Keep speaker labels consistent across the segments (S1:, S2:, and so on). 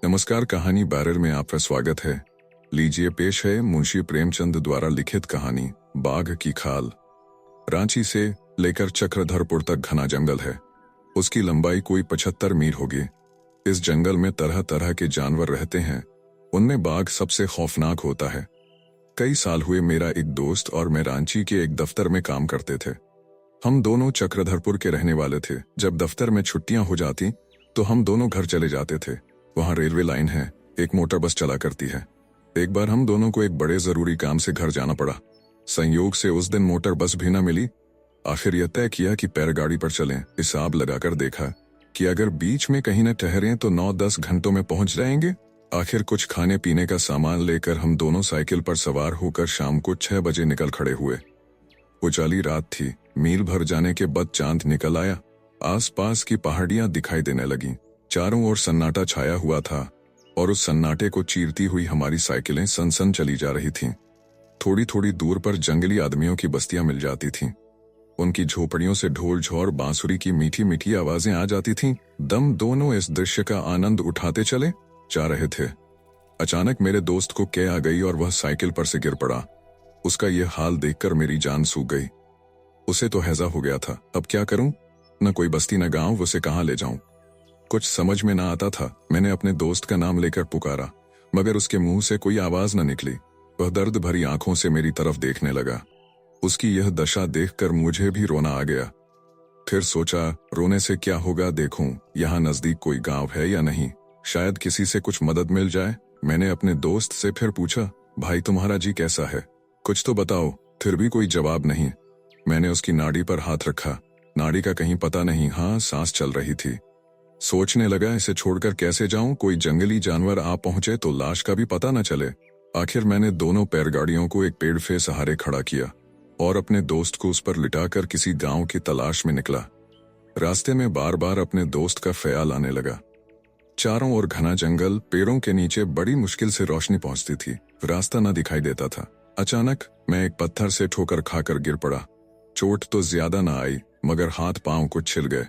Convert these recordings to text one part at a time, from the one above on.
S1: नमस्कार, कहानी बैरर में आपका स्वागत है। लीजिए पेश है मुंशी प्रेमचंद द्वारा लिखित कहानी बाघ की खाल। रांची से लेकर चक्रधरपुर तक घना जंगल है। उसकी लंबाई कोई 75 मील होगी। इस जंगल में तरह तरह के जानवर रहते हैं, उनमें बाघ सबसे खौफनाक होता है। कई साल हुए मेरा एक दोस्त और मैं रांची के एक दफ्तर में काम करते थे। हम दोनों चक्रधरपुर के रहने वाले थे। जब दफ्तर में छुट्टियां हो जाती तो हम दोनों घर चले जाते थे। वहां रेलवे लाइन है, एक मोटर बस चला करती है। एक बार हम दोनों को एक बड़े जरूरी काम से घर जाना पड़ा। संयोग से उस दिन मोटर बस भी न मिली। आखिर यह तय किया कि पैरगाड़ी पर चलें। हिसाब लगाकर देखा कि अगर बीच में कहीं न ठहरें तो 9-10 घंटों में पहुंच जाएंगे। आखिर कुछ खाने पीने का सामान लेकर हम दोनों साइकिल पर सवार होकर शाम को 6 बजे निकल खड़े हुए। उजाली रात थी। मील भर जाने के बाद चांद निकल आया। आसपास की पहाड़ियां दिखाई देने लगीं। चारों ओर सन्नाटा छाया हुआ था और उस सन्नाटे को चीरती हुई हमारी साइकिलें सनसन चली जा रही थीं। थोड़ी थोड़ी दूर पर जंगली आदमियों की बस्तियां मिल जाती थीं। उनकी झोपड़ियों से ढोल झोर बांसुरी की मीठी मीठी आवाजें आ जाती थीं। दम दोनों इस दृश्य का आनंद उठाते चले जा रहे थे। अचानक मेरे दोस्त को कै आ गई और वह साइकिल पर से गिर पड़ा। उसका यह हाल देखकर मेरी जान सूख गई। उसे तो हैजा हो गया था। अब क्या करूं? न कोई बस्ती न गांव, उसे कहां ले जाऊं? कुछ समझ में ना आता था। मैंने अपने दोस्त का नाम लेकर पुकारा, मगर उसके मुंह से कोई आवाज न निकली। वह दर्द भरी आंखों से मेरी तरफ देखने लगा। उसकी यह दशा देखकर मुझे भी रोना आ गया। फिर सोचा, रोने से क्या होगा, देखूं यहाँ नजदीक कोई गांव है या नहीं, शायद किसी से कुछ मदद मिल जाए। मैंने अपने दोस्त से फिर पूछा, भाई तुम्हारा जी कैसा है, कुछ तो बताओ। फिर भी कोई जवाब नहीं। मैंने उसकी नाड़ी पर हाथ रखा। नाड़ी का कहीं पता नहीं। हाँ, सांस चल रही थी। सोचने लगा, इसे छोड़कर कैसे जाऊं? कोई जंगली जानवर आ पहुंचे तो लाश का भी पता न चले। आखिर मैंने दोनों पैरगाड़ियों को एक पेड़ के सहारे खड़ा किया और अपने दोस्त को उस पर लिटाकर किसी गांव की तलाश में निकला। रास्ते में बार बार अपने दोस्त का ख्याल आने लगा। चारों ओर घना जंगल, पेड़ों के नीचे बड़ी मुश्किल से रोशनी पहुंचती थी। रास्ता न दिखाई देता था। अचानक मैं एक पत्थर से ठोकर खाकर गिर पड़ा। चोट तो ज्यादा न आई, मगर हाथ पांव कुछ छिल गए।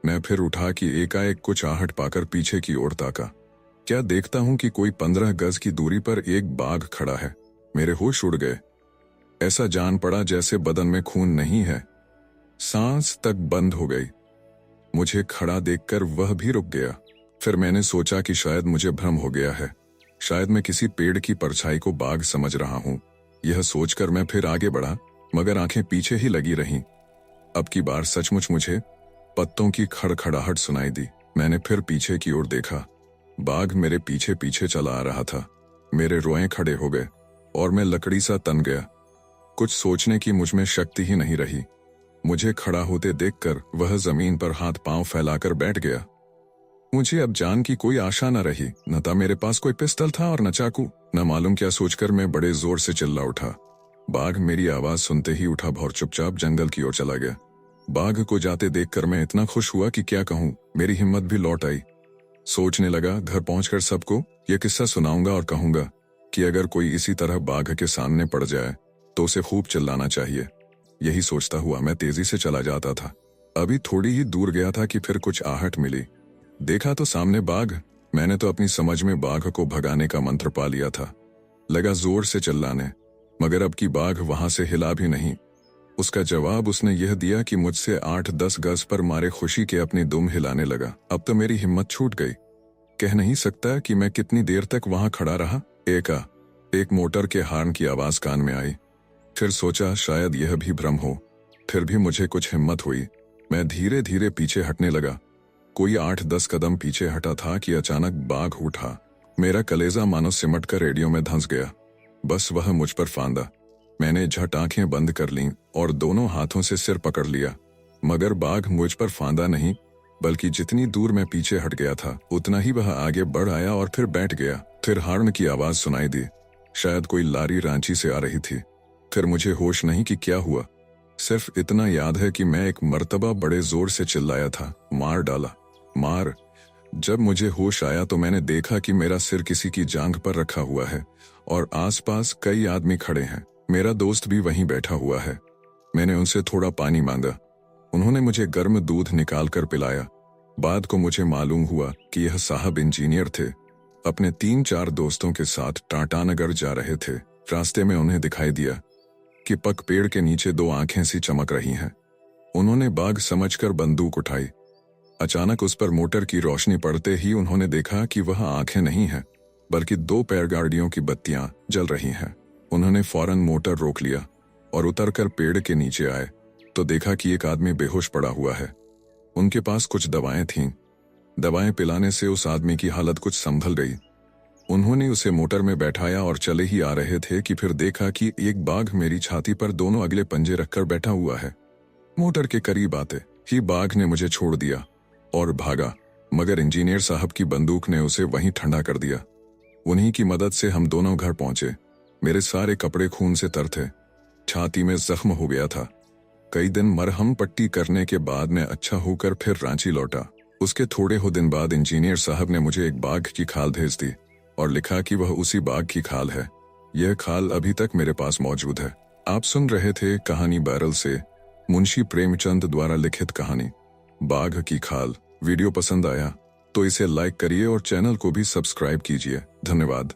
S1: मैं फिर उठा कि एकाएक कुछ आहट पाकर पीछे की ओर ताका। क्या देखता हूं कि कोई 15 गज की दूरी पर एक बाघ खड़ा है। मेरे होश उड़ गए। ऐसा जान पड़ा जैसे बदन में खून नहीं है। सांस तक बंद हो गई। मुझे खड़ा देखकर वह भी रुक गया। फिर मैंने सोचा कि शायद मुझे भ्रम हो गया है। शायद मैं किसी पेड़ की परछाई को बाघ समझ रहा हूं। यह सोचकर मैं फिर आगे बढ़ा, मगर आंखें पीछे ही लगी रहीं। अब की बार सचमुच मुझे पत्तों की खड़खड़ाहट सुनाई दी। मैंने फिर पीछे की ओर देखा। बाघ मेरे पीछे पीछे चला आ रहा था। मेरे रोए खड़े हो गए और मैं लकड़ी सा तन गया। कुछ सोचने की मुझ में शक्ति ही नहीं रही। मुझे खड़ा होते देखकर वह जमीन पर हाथ पांव फैलाकर बैठ गया। मुझे अब जान की कोई आशा न रही। न था मेरे पास कोई पिस्टल था और न चाकू। न मालूम क्या सोचकर मैं बड़े जोर से चिल्ला उठा। बाघ मेरी आवाज सुनते ही उठा और चुपचाप जंगल की ओर चला गया। बाघ को जाते देखकर मैं इतना खुश हुआ कि क्या कहूं। मेरी हिम्मत भी लौट आई। सोचने लगा, घर पहुंचकर सबको यह किस्सा सुनाऊंगा और कहूंगा कि अगर कोई इसी तरह बाघ के सामने पड़ जाए तो उसे खूब चिल्लाना चाहिए। यही सोचता हुआ मैं तेजी से चला जाता था। अभी थोड़ी ही दूर गया था कि फिर कुछ आहट मिली। देखा तो सामने बाघ। मैंने तो अपनी समझ में बाघ को भगाने का मंत्र पा लिया था। लगा जोर से चिल्लाने, मगर अब की बाघ वहां से हिला भी नहीं। उसका जवाब उसने यह दिया कि मुझसे 8-10 गज पर मारे खुशी के अपनी दुम हिलाने लगा। अब तो मेरी हिम्मत छूट गई। कह नहीं सकता कि मैं कितनी देर तक वहां खड़ा रहा। एक मोटर के हॉर्न की आवाज कान में आई। फिर सोचा शायद यह भी भ्रम हो। फिर भी मुझे कुछ हिम्मत हुई। मैं धीरे धीरे पीछे हटने लगा। कोई 8-10 कदम पीछे हटा था कि अचानक बाघ उठा। मेरा कलेजा मानो सिमट कर रेडियो में धंस गया। बस वह मुझ पर फांदा। मैंने झट आंखें बंद कर लीं और दोनों हाथों से सिर पकड़ लिया, मगर बाघ मुझ पर फांदा नहीं, बल्कि जितनी दूर मैं पीछे हट गया था उतना ही वह आगे बढ़ आया और फिर बैठ गया। फिर हॉर्न की आवाज सुनाई दी। शायद कोई लारी रांची से आ रही थी। फिर मुझे होश नहीं कि क्या हुआ। सिर्फ इतना याद है कि मैं एक मर्तबा बड़े जोर से चिल्लाया था, मार डाला, मार। जब मुझे होश आया तो मैंने देखा कि मेरा सिर किसी की जांघ पर रखा हुआ है और आसपास कई आदमी खड़े हैं। मेरा दोस्त भी वहीं बैठा हुआ है। मैंने उनसे थोड़ा पानी मांगा। उन्होंने मुझे गर्म दूध निकाल कर पिलाया। बाद को मुझे मालूम हुआ कि यह साहब इंजीनियर थे। अपने 3-4 दोस्तों के साथ टाटानगर जा रहे थे। रास्ते में उन्हें दिखाई दिया कि पक पेड़ के नीचे 2 आंखें सी चमक रही हैं। उन्होंने बाघ समझकर बंदूक उठाई। अचानक उस पर मोटर की रोशनी पड़ते ही उन्होंने देखा कि वह आंखें नहीं हैं, बल्कि 2 पैरगाड़ियों की बत्तियां जल रही हैं। उन्होंने फौरन मोटर रोक लिया और उतरकर पेड़ के नीचे आए तो देखा कि एक आदमी बेहोश पड़ा हुआ है। उनके पास कुछ दवाएं थीं। दवाएं पिलाने से उस आदमी की हालत कुछ संभल गई। उन्होंने उसे मोटर में बैठाया और चले ही आ रहे थे कि फिर देखा कि एक बाघ मेरी छाती पर दोनों अगले पंजे रखकर बैठा हुआ है। मोटर के करीब आते ही बाघ ने मुझे छोड़ दिया और भागा, मगर इंजीनियर साहब की बंदूक ने उसे वहीं ठंडा कर दिया। उन्हीं की मदद से हम दोनों घर पहुंचे। मेरे सारे कपड़े खून से तर थे, छाती में जख्म हो गया था। कई दिन मरहम पट्टी करने के बाद मैं अच्छा होकर फिर रांची लौटा। उसके थोड़े ही दिन बाद इंजीनियर साहब ने मुझे एक बाघ की खाल भेज दी और लिखा कि वह उसी बाघ की खाल है। यह खाल अभी तक मेरे पास मौजूद है। आप सुन रहे थे कहानी बैरल से मुंशी प्रेमचंद द्वारा लिखित कहानी बाघ की खाल। वीडियो पसंद आया तो इसे लाइक करिए और चैनल को भी सब्सक्राइब कीजिए। धन्यवाद।